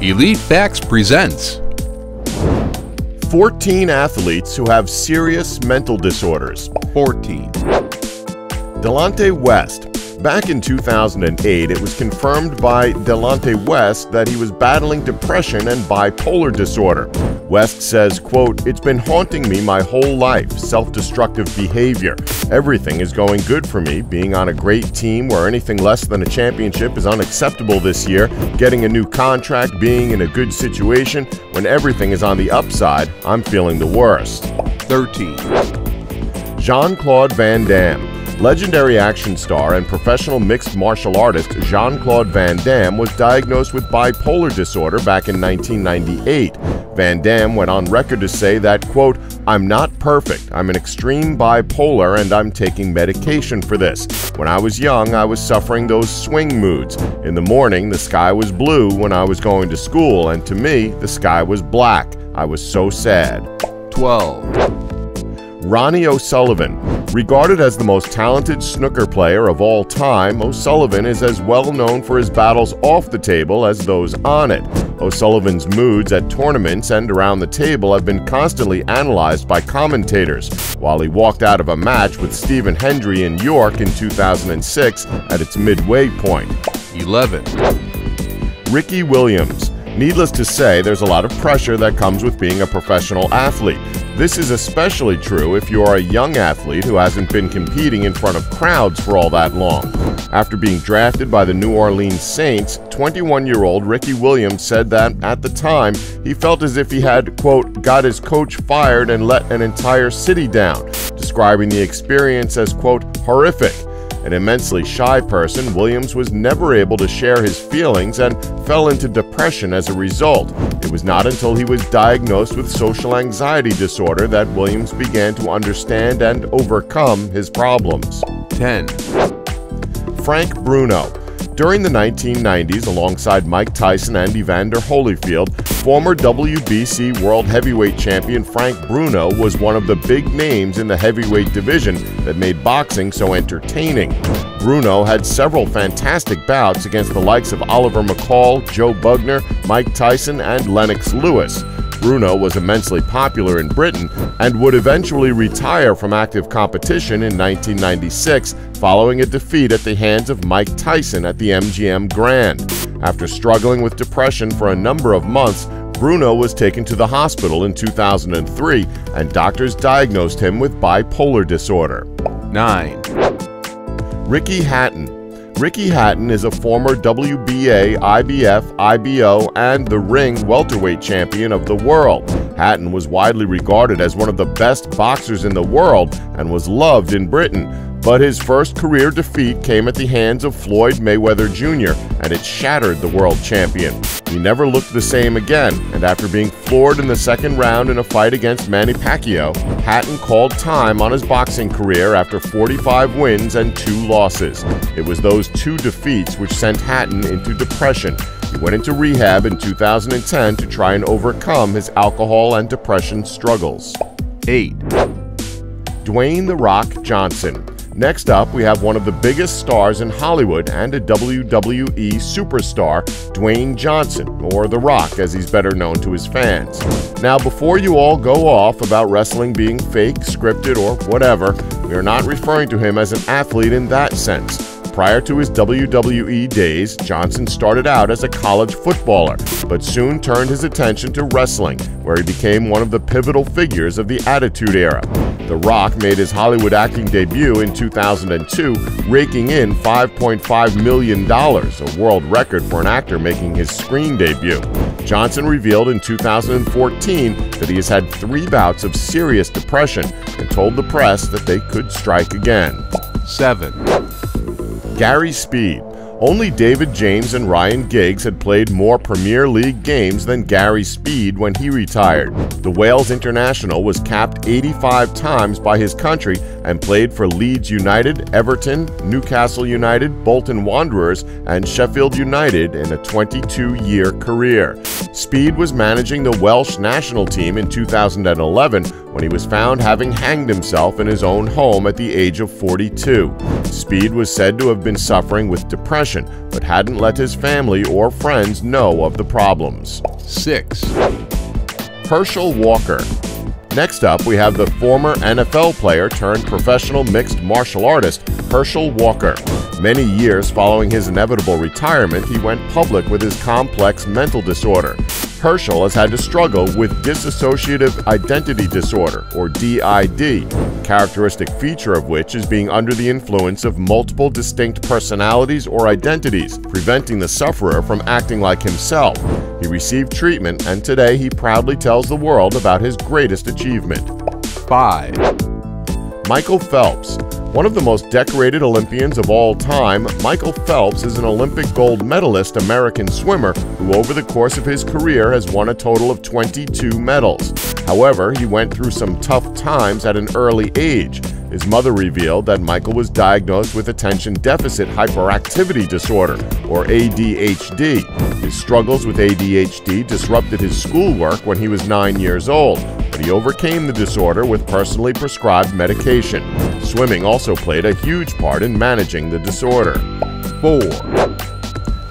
Elite Facts presents 14 athletes who have serious mental disorders. 14. Delonte West. Back in 2008, it was confirmed by Delonte West that he was battling depression and bipolar disorder. West says, quote, "It's been haunting me my whole life, self-destructive behavior. Everything is going good for me, being on a great team where anything less than a championship is unacceptable this year, getting a new contract, being in a good situation. When everything is on the upside, I'm feeling the worst." 13. Jean-Claude Van Damme. Legendary action star and professional mixed martial artist Jean-Claude Van Damme was diagnosed with bipolar disorder back in 1998. Van Damme went on record to say that, quote, "I'm not perfect. I'm an extreme bipolar and I'm taking medication for this. When I was young, I was suffering those swing moods. In the morning, the sky was blue when I was going to school, and to me, the sky was black. I was so sad." 12. Ronnie O'Sullivan. Regarded as the most talented snooker player of all time, O'Sullivan is as well known for his battles off the table as those on it. O'Sullivan's moods at tournaments and around the table have been constantly analyzed by commentators, while he walked out of a match with Stephen Hendry in York in 2006 at its midway point. 11. Ricky Williams. Needless to say, there's a lot of pressure that comes with being a professional athlete. This is especially true if you're a young athlete who hasn't been competing in front of crowds for all that long. After being drafted by the New Orleans Saints, 21-year-old Ricky Williams said that at the time he felt as if he had, quote, "got his coach fired and let an entire city down," describing the experience as, quote, "horrific." An immensely shy person, Williams was never able to share his feelings and fell into depression as a result. It was not until he was diagnosed with social anxiety disorder that Williams began to understand and overcome his problems. 10. Frank Bruno. During the 1990s, alongside Mike Tyson and Evander Holyfield, former WBC World Heavyweight Champion Frank Bruno was one of the big names in the heavyweight division that made boxing so entertaining. Bruno had several fantastic bouts against the likes of Oliver McCall, Joe Bugner, Mike Tyson, and Lennox Lewis. Bruno was immensely popular in Britain and would eventually retire from active competition in 1996 following a defeat at the hands of Mike Tyson at the MGM Grand. After struggling with depression for a number of months, Bruno was taken to the hospital in 2003 and doctors diagnosed him with bipolar disorder. 9. Ricky Hatton. Ricky Hatton is a former WBA, IBF, IBO, and the Ring welterweight champion of the world. Hatton was widely regarded as one of the best boxers in the world and was loved in Britain. But his first career defeat came at the hands of Floyd Mayweather Jr., and it shattered the world champion. He never looked the same again, and after being floored in the second round in a fight against Manny Pacquiao, Hatton called time on his boxing career after 45 wins and 2 losses. It was those 2 defeats which sent Hatton into depression. He went into rehab in 2010 to try and overcome his alcohol and depression struggles. 8. Dwayne "The Rock" Johnson. Next up, we have one of the biggest stars in Hollywood and a WWE superstar, Dwayne Johnson, or The Rock as he's better known to his fans. Now, before you all go off about wrestling being fake, scripted, or whatever, we are not referring to him as an athlete in that sense. Prior to his WWE days, Johnson started out as a college footballer, but soon turned his attention to wrestling, where he became one of the pivotal figures of the Attitude Era. The Rock made his Hollywood acting debut in 2002, raking in $5.5 million, a world record for an actor making his screen debut. Johnson revealed in 2014 that he has had 3 bouts of serious depression and told the press that they could strike again. 7. Gary Speed. Only David James and Ryan Giggs had played more Premier League games than Gary Speed when he retired. The Wales international was capped 85 times by his country and played for Leeds United, Everton, Newcastle United, Bolton Wanderers, and Sheffield United in a 22-year career. Speed was managing the Welsh national team in 2011 when he was found having hanged himself in his own home at the age of 42. Speed was said to have been suffering with depression, but hadn't let his family or friends know of the problems. 6, Herschel Walker. Next up, we have the former NFL player turned professional mixed martial artist, Herschel Walker. Many years following his inevitable retirement, he went public with his complex mental disorder. Herschel has had to struggle with dissociative identity disorder, or DID, a characteristic feature of which is being under the influence of multiple distinct personalities or identities, preventing the sufferer from acting like himself. He received treatment, and today he proudly tells the world about his greatest achievement. 5, Michael Phelps. One of the most decorated Olympians of all time, Michael Phelps is an Olympic gold medalist American swimmer who over the course of his career has won a total of 22 medals. However, he went through some tough times at an early age. His mother revealed that Michael was diagnosed with attention deficit hyperactivity disorder, or ADHD. His struggles with ADHD disrupted his schoolwork when he was 9 years old, but he overcame the disorder with personally prescribed medication. Swimming also played a huge part in managing the disorder. 4,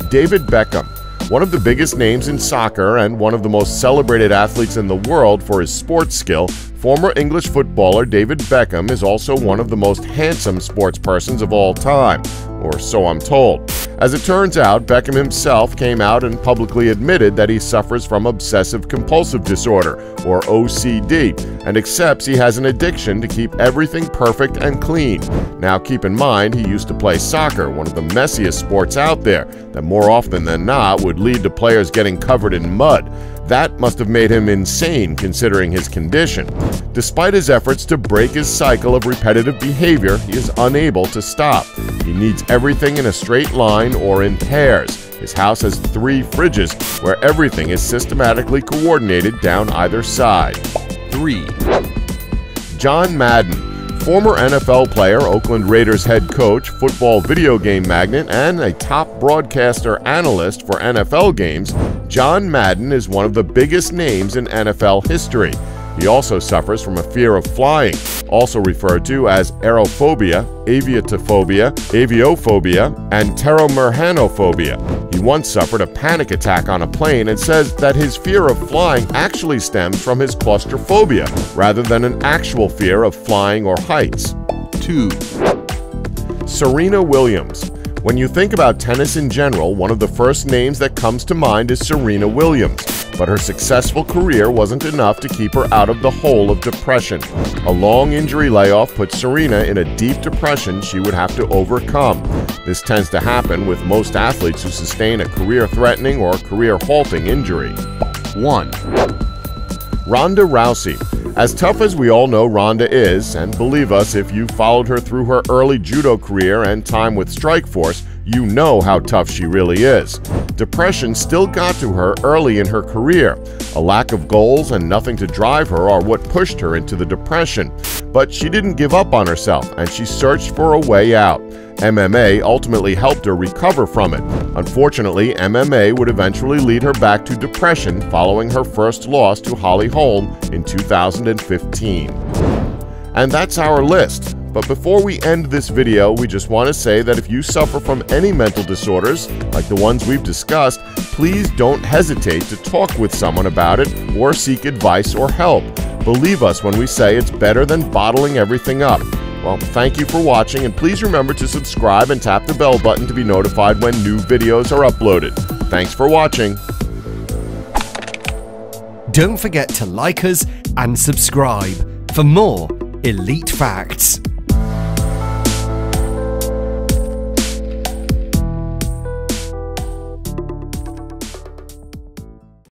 David Beckham. One of the biggest names in soccer and one of the most celebrated athletes in the world for his sports skill, former English footballer David Beckham is also one of the most handsome sportspersons of all time, or so I'm told. As it turns out, Beckham himself came out and publicly admitted that he suffers from obsessive-compulsive disorder, or OCD, and accepts he has an addiction to keep everything perfect and clean. Now keep in mind, he used to play soccer, one of the messiest sports out there, that more often than not would lead to players getting covered in mud. That must have made him insane considering his condition. Despite his efforts to break his cycle of repetitive behavior, he is unable to stop. He needs everything in a straight line or in pairs. His house has 3 fridges where everything is systematically coordinated down either side. 3, John Madden. Former NFL player, Oakland Raiders head coach, football video game magnate, and a top broadcaster analyst for NFL games, John Madden is one of the biggest names in NFL history. He also suffers from a fear of flying, also referred to as aerophobia, aviatophobia, aviophobia, and pteromerhanophobia. He once suffered a panic attack on a plane and says that his fear of flying actually stems from his claustrophobia rather than an actual fear of flying or heights. 2, Serena Williams. When you think about tennis in general, one of the first names that comes to mind is Serena Williams. But her successful career wasn't enough to keep her out of the hole of depression. A long injury layoff put Serena in a deep depression she would have to overcome. This tends to happen with most athletes who sustain a career-threatening or career-halting injury. 1, Ronda Rousey. As tough as we all know Ronda is, and believe us, if you followed her through her early judo career and time with Strikeforce, you know how tough she really is. Depression still got to her early in her career. A lack of goals and nothing to drive her are what pushed her into the depression. But she didn't give up on herself, and she searched for a way out. MMA ultimately helped her recover from it. Unfortunately, MMA would eventually lead her back to depression following her first loss to Holly Holm in 2015. And that's our list. But before we end this video, we just want to say that if you suffer from any mental disorders, like the ones we've discussed, please don't hesitate to talk with someone about it or seek advice or help. Believe us when we say it's better than bottling everything up. Well, thank you for watching, and please remember to subscribe and tap the bell button to be notified when new videos are uploaded. Thanks for watching. Don't forget to like us and subscribe for more Elite Facts.